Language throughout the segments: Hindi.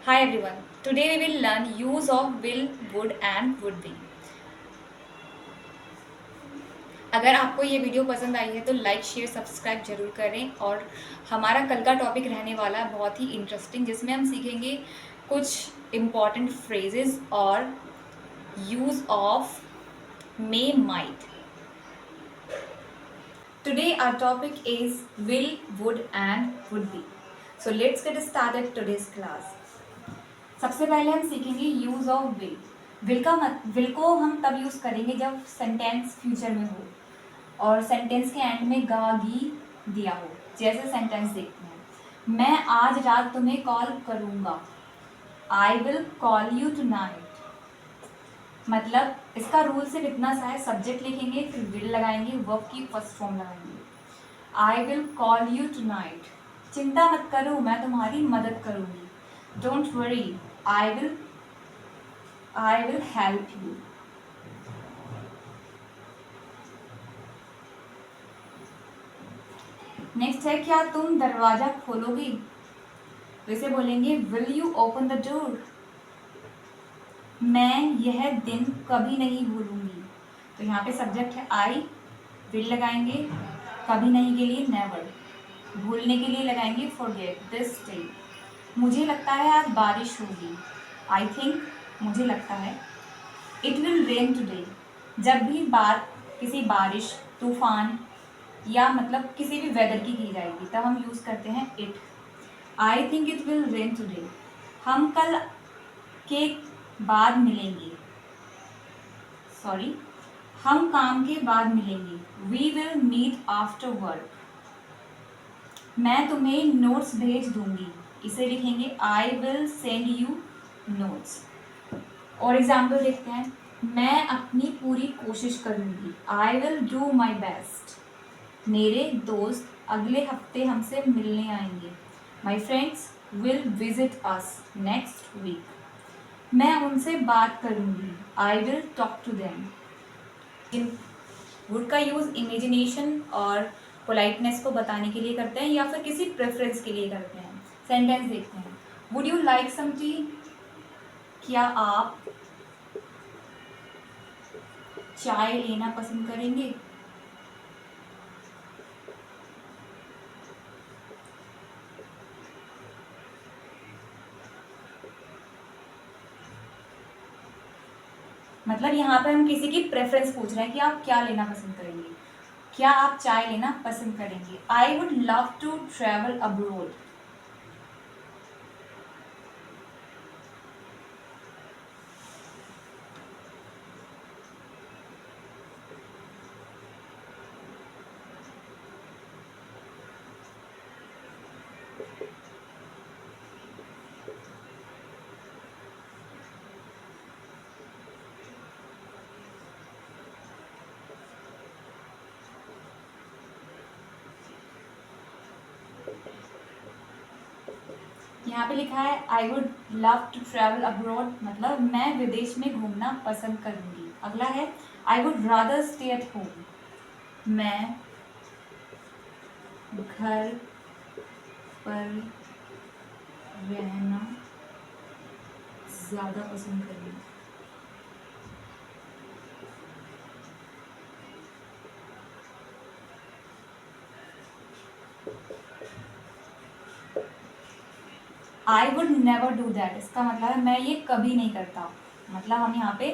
Hi everyone. Today we will learn use of will, would and would be. अगर आपको ये वीडियो पसंद आई है तो लाइक शेयर सब्सक्राइब जरूर करें और हमारा कल का टॉपिक रहने वाला है बहुत ही इंटरेस्टिंग जिसमें हम सीखेंगे कुछ इम्पॉर्टेंट फ्रेजेस और use of may might. Today our topic is will, would and would be. So let's get started today's class. सबसे पहले हम सीखेंगे यूज ऑफ विल. विल को हम तब यूज करेंगे जब सेंटेंस फ्यूचर में हो और सेंटेंस के एंड में गा गी दिया हो. जैसे सेंटेंस देखते हैं, मैं आज रात तुम्हें कॉल करूंगा. I will call you tonight. मतलब इसका रूल सिर्फ इतना सा है, सब्जेक्ट लिखेंगे फिर विल लगाएंगे, वर्ब की फर्स्ट फॉर्म लगाएंगे. I will call you tonight. चिंता मत करो, मैं तुम्हारी मदद करूंगी. Don't worry, I will help you. Next है, क्या तुम दरवाजा खोलोगे. वैसे बोलेंगे will you open the door. मैं यह दिन कभी नहीं भूलूंगी. तो यहाँ पे सब्जेक्ट है आई, विल लगाएंगे, कभी नहीं के लिए नेवर, भूलने के लिए लगाएंगे फॉरगेट दिस डे. मुझे लगता है आज बारिश होगी. आई थिंक, मुझे लगता है. It will rain today. जब भी बात किसी बारिश, तूफान या मतलब किसी भी वेदर की जाएगी तब हम यूज़ करते हैं it. I think it will rain today. हम कल के बाद मिलेंगे. सॉरी, हम काम के बाद मिलेंगे. We will meet after work. मैं तुम्हें नोट्स भेज दूंगी. इसे लिखेंगे I will send you notes. और एग्जाम्पल देखते हैं, मैं अपनी पूरी कोशिश करूंगी. I will do my best. मेरे दोस्त अगले हफ्ते हमसे मिलने आएंगे. My friends will visit us next week. मैं उनसे बात करूंगी. I will talk to them. Would का यूज़ इमेजिनेशन और पोलाइटनेस को बताने के लिए करते हैं या फिर किसी प्रेफरेंस के लिए करते हैं. सेंटेंस देखते हैं, would you like some tea. क्या आप चाय लेना पसंद करेंगे. मतलब यहाँ पे हम किसी की प्रेफरेंस पूछ रहे हैं कि आप क्या लेना पसंद करेंगे. क्या आप चाय लेना पसंद करेंगे. I would love to travel abroad. यहाँ पे लिखा है I would love to travel abroad, मतलब मैं विदेश में घूमना पसंद करूंगी. अगला है, I would rather stay at home. मैं घर पर रहना ज़्यादा पसंद करूंगी. I would never do that. इसका मतलब है मैं ये कभी नहीं करता. मतलब हम यहाँ पे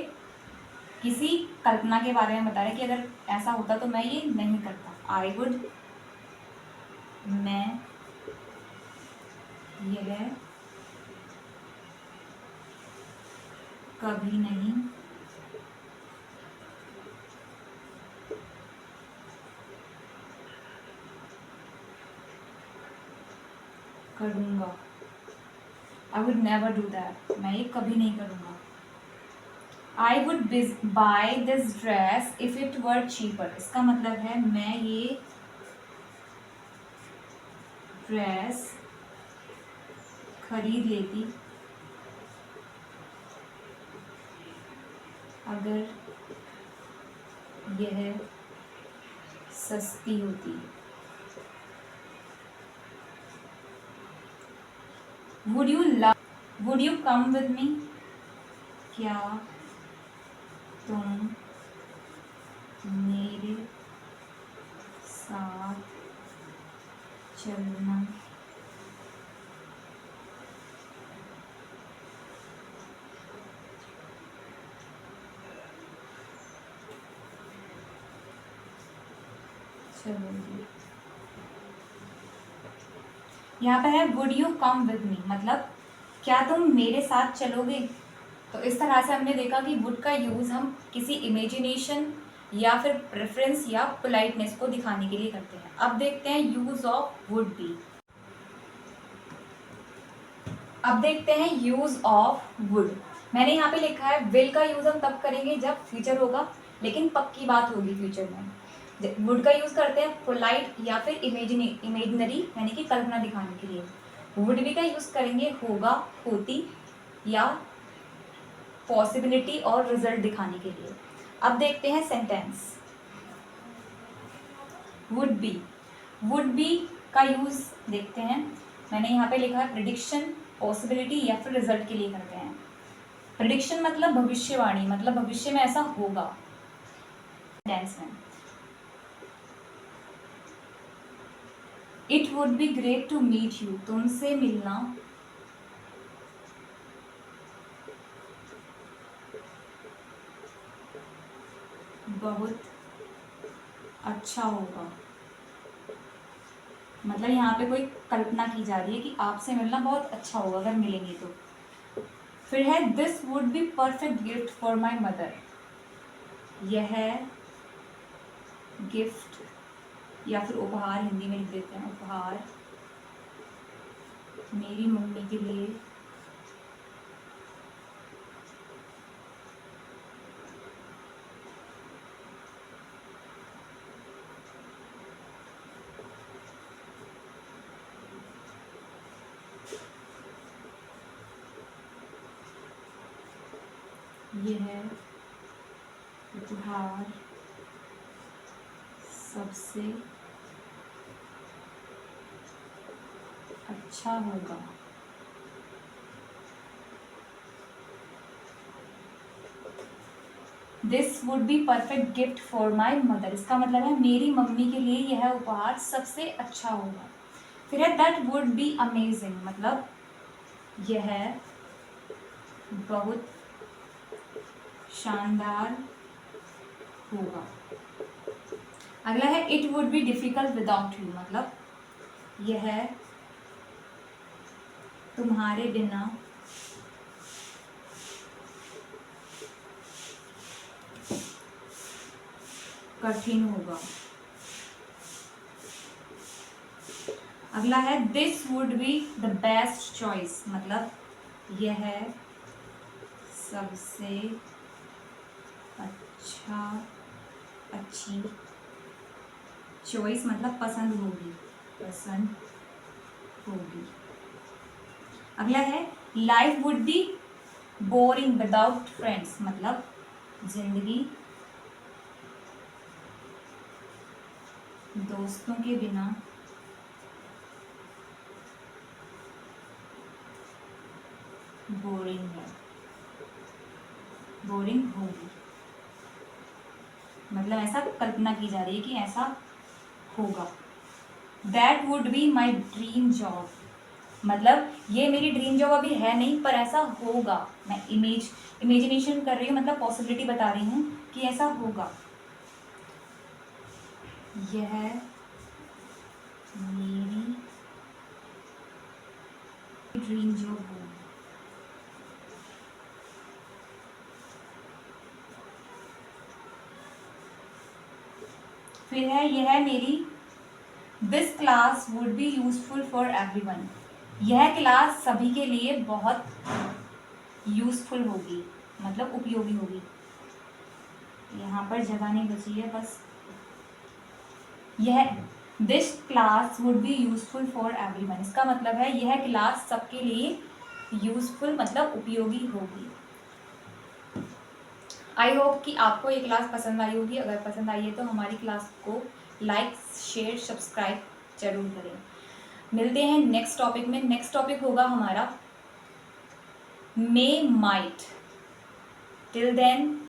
किसी कल्पना के बारे में बता रहे हैं कि अगर ऐसा होता तो मैं ये नहीं करता. आई वुड, मैं यह कभी नहीं करूँगा. आई वुड नेवर डू दैट. मैं ये कभी नहीं करूँगा. I would by this dress if it were cheaper. इसका मतलब है मैं ये ड्रेस खरीद लेती अगर यह सस्ती होती. Would you come with me, क्या तुम मेरे साथ चलना चलोगे। यहाँ पे है would you come with me, मतलब क्या तुम मेरे साथ चलोगे। तो इस तरह से हमने देखा कि वुड का यूज़ हम किसी इमेजिनेशन या फिर प्रेफरेंस या पोलाइटनेस को दिखाने के लिए करते हैं। अब देखते हैं यूज ऑफ वुड बी। अब देखते हैं यूज ऑफ वुड। मैंने यहाँ पे लिखा है विल का यूज हम तब करेंगे जब फ्यूचर होगा, लेकिन पक्की बात होगी फ्यूचर में। वुड का यूज करते हैं पोलाइट या फिर इमेजिनरी यानी कि कल्पना दिखाने के लिए। वुड बी का यूज करेंगे होगा, होती या पॉसिबिलिटी और रिजल्ट दिखाने के लिए। अब देखते हैं सेंटेंस। वुड बी का यूज देखते हैं। मैंने यहाँ पे लिखा है प्रिडिक्शन, पॉसिबिलिटी या फिर रिजल्ट के लिए करते हैं। प्रिडिक्शन मतलब भविष्यवाणी, मतलब भविष्य में ऐसा होगा। सेंटेंस में it would be great to meet you, तुमसे मिलना बहुत अच्छा होगा। मतलब यहाँ पे कोई कल्पना की जा रही है कि आपसे मिलना बहुत अच्छा होगा अगर मिलेंगे तो। फिर है this would be perfect gift for my mother, यह गिफ्ट या फिर उपहार, हिंदी में लिख देते हैं उपहार, मेरी मम्मी के लिए यह उपहार सबसे अच्छा होगा। This would be perfect gift for my mother, इसका मतलब है मेरी मम्मी के लिए यह उपहार सबसे अच्छा होगा। फिर है दैट वुड बी अमेजिंग, मतलब यह बहुत शानदार होगा। अगला है it would be difficult without you, मतलब यह तुम्हारे बिना कठिन होगा। अगला है this would be the best choice, मतलब यह सबसे अच्छी चॉइस, मतलब पसंद होगी। अगला है life would be boring without friends, मतलब जिंदगी दोस्तों के बिना बोरिंग होगी। मतलब ऐसा कल्पना की जा रही है कि ऐसा होगा। That would be my dream job, मतलब ये मेरी ड्रीम जॉब अभी है नहीं पर ऐसा होगा। मैं इमेजिनेशन कर रही हूँ, मतलब पॉसिबिलिटी बता रही हूँ कि ऐसा होगा। यह मेरी ड्रीम जॉब होगी। फिर है यह मेरी this class would be useful for everyone, यह क्लास सभी के लिए बहुत यूजफुल होगी, मतलब उपयोगी होगी। यहाँ पर जगह नहीं बची है बस। यह this class would be useful for everyone, इसका मतलब है यह क्लास सबके लिए यूजफुल मतलब उपयोगी होगी। आई होप कि आपको ये क्लास पसंद आई होगी। अगर पसंद आई है तो हमारी क्लास को लाइक, शेयर, सब्सक्राइब जरूर करें। मिलते हैं नेक्स्ट टॉपिक में। नेक्स्ट टॉपिक होगा हमारा may, might. Till then,